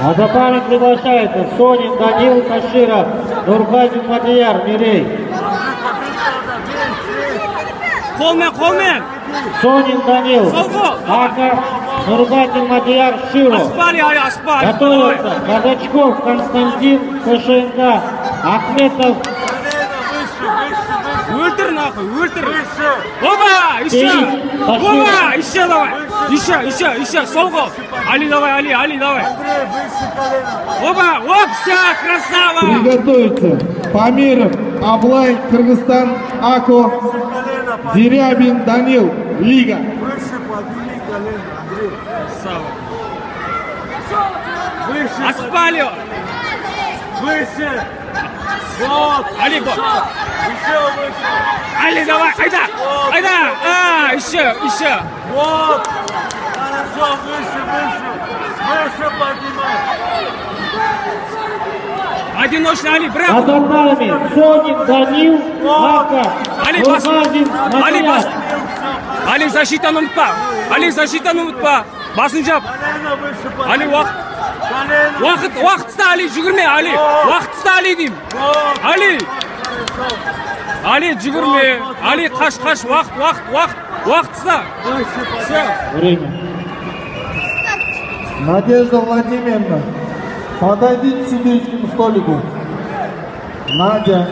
На запарок приглашается Сонин Данил Каширов, Нурбатин Мадияр Мирей. Қолмен. Сонин Данил, Ака, Нурбатин Мадияр Широв. Аспали. Готовится Казачков Константин, КШНК, Ахметов. Өлтір нахуй, өлтір. Оба, еще давай. Еще, сол қол. Али, давай. Оба, все, красава. Приготовиться. Памиров, Аблай, Кыргызстан, Ако, Дерябин, Данил, Лига. Аспали. Выше. Вот. Али, го. Еще выше. Али, давай, айда. Еще. Вот. Хорошо, выше поднимай. Одиночный Али, Над браво. нами Сонин Данил, Ака, Али, бас. Нурбатин Мадияр. Али, защитаны ұмытпа. Басын жап. Колено выше поднимай. Али, уақытта Али, жүгірме, Али. Уақытта Али дейм. Али, жүгірме. Али, қаш, уақытта. Все. Время. Надежда Владимировна, подойдите к судейскому столику. Надя.